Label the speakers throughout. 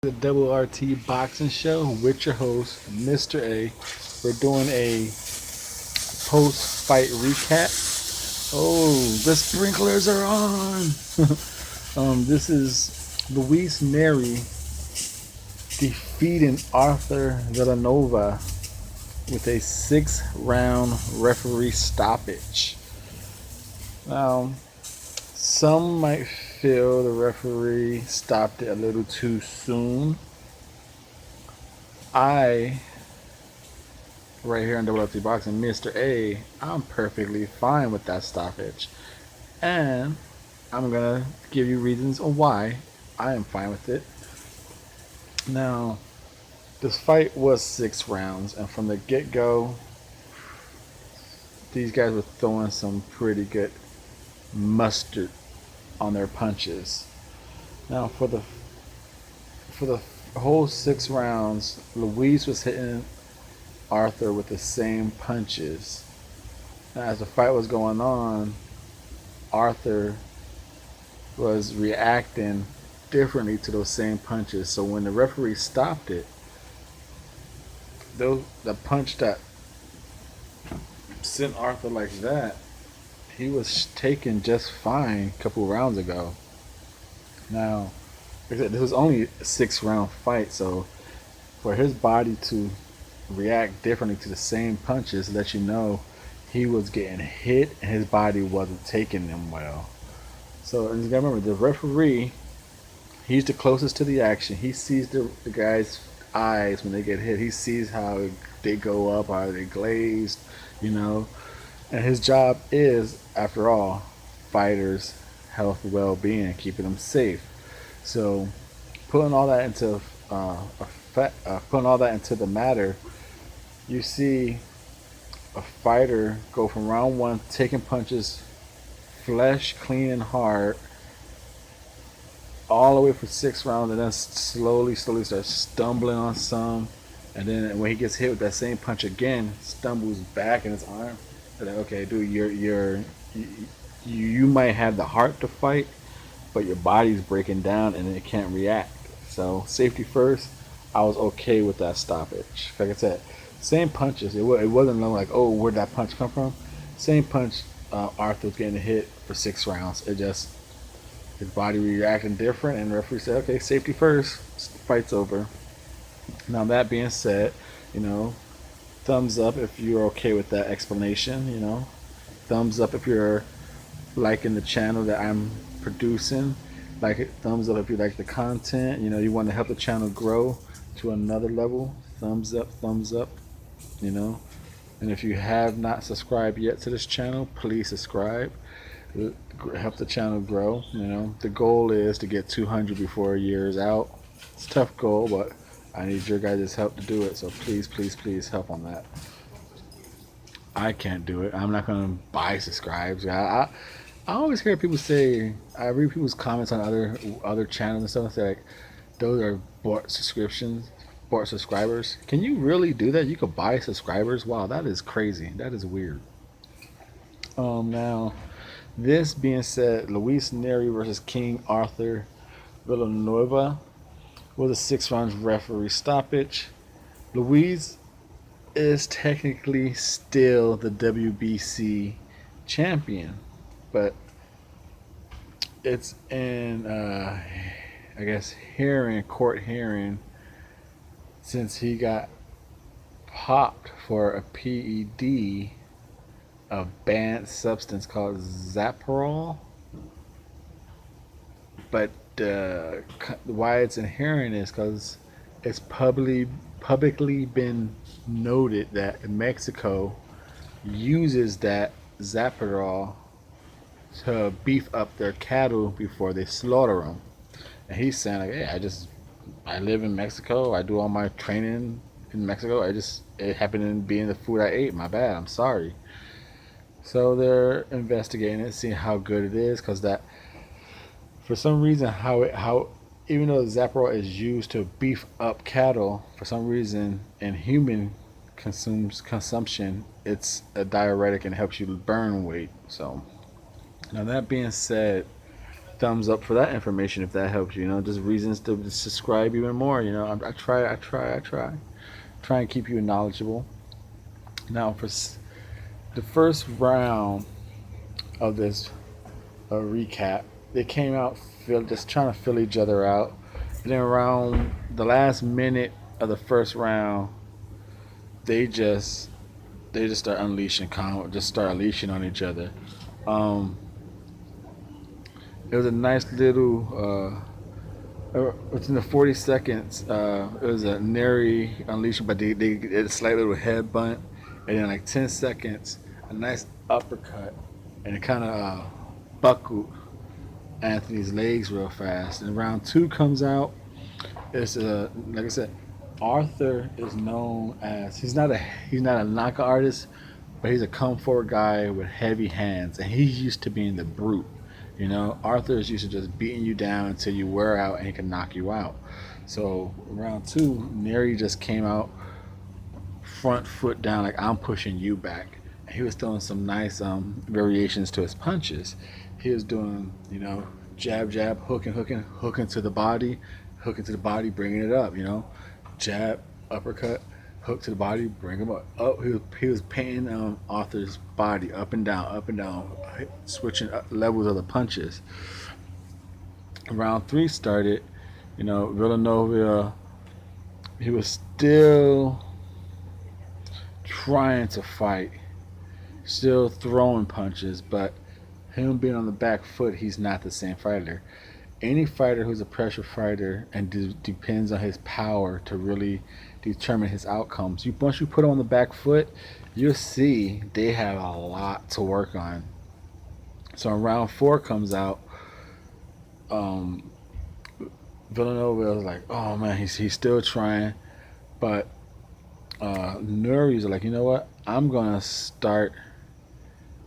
Speaker 1: The Double RT Boxing Show with your host, Mr. A. We're doing a post fight recap. Oh, the sprinklers are on! This is Luis Nery defeating Arthur Villanueva with a 6-round referee stoppage. Now, some might feel the referee stopped it a little too soon. I, right here in WFT Boxing, Mr. A, I'm perfectly fine with that stoppage. And I'm going to give you reasons on why I am fine with it. Now, this fight was 6 rounds, and from the get go, these guys were throwing some pretty good mustard on their punches. Now, for the whole 6 rounds, Luis was hitting Arthur with the same punches. Now, as the fight was going on, Arthur was reacting differently to those same punches. So when the referee stopped it, the punch that sent Arthur like that, he was taken just fine a couple rounds ago. Now, like I said, this was only a 6-round fight, so for his body to react differently to the same punches let you know he was getting hit and his body wasn't taking them well. So and you gotta remember, the referee, he's the closest to the action. He sees the guy's eyes when they get hit. He sees how they go up, how they glazed, you know. And his job is, after all, fighters' health, well-being, keeping them safe. So, putting all that into putting all that into the matter, you see a fighter go from round one taking punches, flesh clean and hard, all the way for 6 rounds, and then slowly starts stumbling on some, and then when he gets hit with that same punch again, stumbles back in his arm. They're like, okay, dude, you might have the heart to fight, but your body's breaking down and it can't react. So safety first. I was okay with that stoppage. Like I said, same punches. It wasn't like, oh, where'd that punch come from? Same punch. Arthur was getting hit for 6 rounds. It just his body reacting different, and the referee said, okay, safety first. Fight's over. Now that being said, you know, thumbs up if you're okay with that explanation. You know, thumbs up if you're liking the channel that I'm producing. Like it, thumbs up if you like the content. You know, you want to help the channel grow to another level. Thumbs up, thumbs up. You know, and if you have not subscribed yet to this channel, please subscribe. Help the channel grow. You know, the goal is to get 200 before a year is out. It's a tough goal, but I need your guys' help to do it. So please help on that. I can't do it. I'm not gonna buy subscribes. I always hear people say, I read people's comments on other channels and stuff and say like, those are bought subscriptions, bought subscribers. Can you really do that? You could buy subscribers? Wow, that is crazy. That is weird. Now, this being said, Luis Nery versus King Arthur Villanueva was a 6-round referee stoppage. Luis is technically still the WBC champion, but it's in I guess court hearing, since he got popped for a PED, a banned substance called Zaparol. But why it's in hearing is because it's publicly been noted that Mexico uses that Zaparol to beef up their cattle before they slaughter them. And he's saying like, hey, I live in Mexico. I do all my training in Mexico. It happened to be in the food I ate. My bad. I'm sorry. So they're investigating it, seeing how good it is, because that for some reason how even though Zaparol is used to beef up cattle, for some reason in human consumption, it's a diuretic and helps you burn weight. So now that being said, thumbs up for that information if that helps you. You know, just reasons to subscribe even more. You know, try and keep you knowledgeable. Now, for the first round of this recap, they came out just trying to fill each other out, and then around the last minute of the first round, they just start unleashing, just start unleashing on each other. Um, it was a nice little. Within the 40 seconds, it was a Nery unleashing, but they did a slight little head bunt, and then like 10 seconds, a nice uppercut, and it kind of buckled Anthony's legs real fast. And round two comes out. It's like I said, Arthur is known as he's not a knockout artist, but he's a come forward guy with heavy hands, and he's used to being the brute. You know, Arthur is used to just beating you down until you wear out and he can knock you out. So round two, Nery just came out front foot down like I'm pushing you back. And he was throwing some nice variations to his punches. He was doing, you know, jab, jab, hooking to the body, bringing it up, you know, jab, uppercut, hook to the body, bring him up. Oh, he was painting Arthur's body up and down, switching levels of the punches. Round three started, you know, Villanueva, he was still trying to fight, still throwing punches, but him being on the back foot, he's not the same fighter. Any fighter who's a pressure fighter and depends on his power to really determine his outcomes. Once you put him on the back foot, you'll see they have a lot to work on. So when round four comes out, um, Villanova was like, "Oh man, he's still trying," but Nery's like, "You know what? I'm gonna start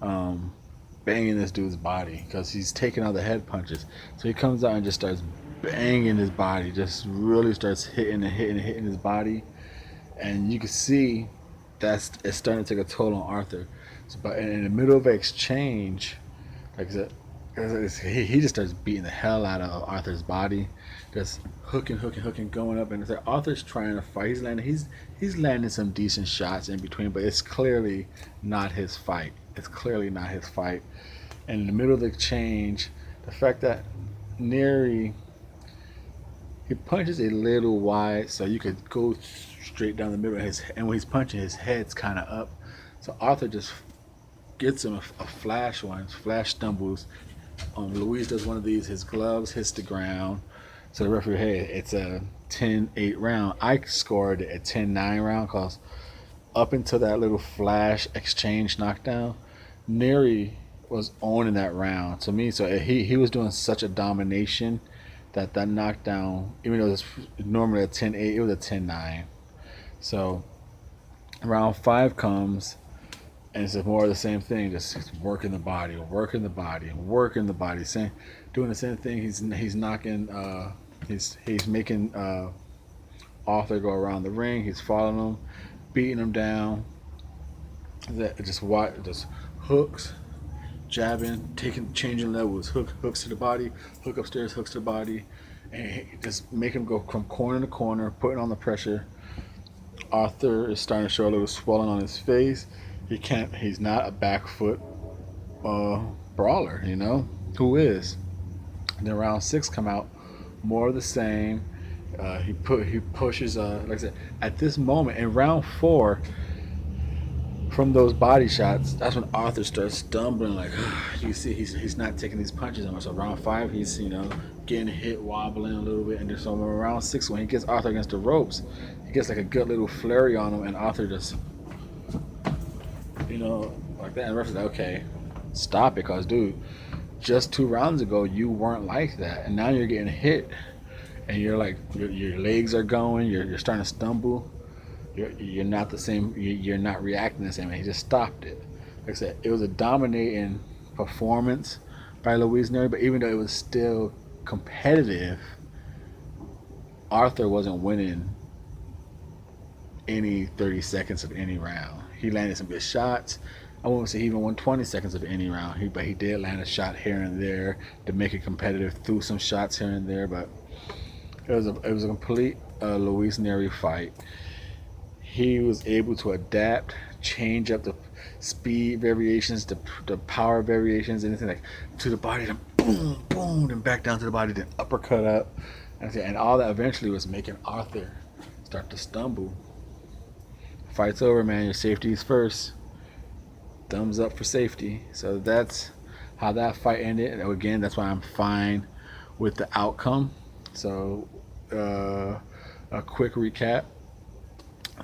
Speaker 1: um, banging this dude's body because he's taking out the head punches." So he comes out and just starts banging his body, just really starts hitting his body, and you can see that's it's starting to take a toll on Arthur. So, but in the middle of an exchange, like I said, he just starts beating the hell out of Arthur's body, just hooking, going up, and it's like Arthur's trying to fight. He's landing some decent shots in between, but it's clearly not his fight. It's clearly not his fight. And in the middle of the exchange, the fact that Nery he punches a little wide, so you could go straight down the middle of and when he's punching, his head's kind of up. So Arthur just gets him a flash stumbles. Luis does one of these. His gloves hits the ground. So the referee, hey, it's a 10-8 round. I scored it a 10-9 round because up until that little flash exchange knockdown, Nery was owning that round to me. So he was doing such a domination that knockdown, even though it's normally a 10-8, it was a 10-9. So round five comes, and it's more of the same thing, just working the body, doing the same thing. He's knocking, he's making Arthur go around the ring. He's following him, beating him down. Just hooks, jabbing, changing levels, hooks to the body, hook upstairs, hooks to the body, and just make him go from corner to corner, putting on the pressure. Arthur is starting to show a little swelling on his face. He's not a back foot brawler, you know. Who is? And then round six come out, more of the same. He pushes. Like I said, at this moment in round four, from those body shots, that's when Arthur starts stumbling. Like you see, he's not taking these punches anymore. So round five, he's getting hit, wobbling a little bit, and then so around six, when he gets Arthur against the ropes, he gets like a good little flurry on him, and Arthur just like that. And the referee's like, okay, stop it, cause dude, just 2 rounds ago you weren't like that, and now you're getting hit, and you're like your legs are going, you're starting to stumble. You're not the same. You're not reacting the same way. He just stopped it. Like I said, it was a dominating performance by Luis Nery, but even though it was still competitive, Arthur wasn't winning any 30 seconds of any round. He landed some good shots. I won't say he even won 20 seconds of any round. But he did land a shot here and there to make it competitive. Threw some shots here and there, but it was a complete Luis Nery fight. He was able to adapt, change up the speed variations, the power variations, anything like to the body, then boom, boom, then back down to the body, then uppercut up, and all that eventually was making Arthur start to stumble. Fight's over, man. Your safety is first. Thumbs up for safety. So that's how that fight ended. And again, that's why I'm fine with the outcome. So a quick recap.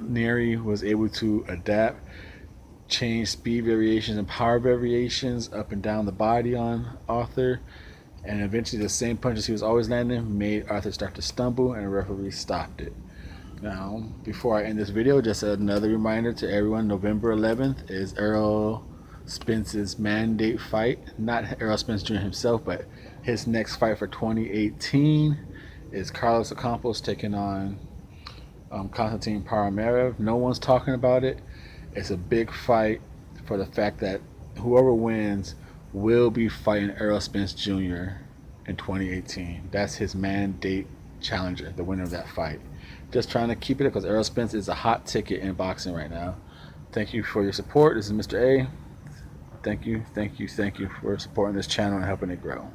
Speaker 1: Nery was able to adapt, change speed variations and power variations up and down the body on Arthur, and eventually the same punches he was always landing made Arthur start to stumble, and the referee stopped it. Now, before I end this video, just another reminder to everyone, November 11th is Errol Spence's mandate fight. Not Errol Spence Jr. himself, but his next fight for 2018 is Carlos Ocampos taking on Konstantin Paramerev. No one's talking about it. It's a big fight for the fact that whoever wins will be fighting Errol Spence Jr. in 2018. That's his mandate challenger, the winner of that fight. Just trying to keep it because Errol Spence is a hot ticket in boxing right now. Thank you for your support. This is Mr. A. Thank you for supporting this channel and helping it grow.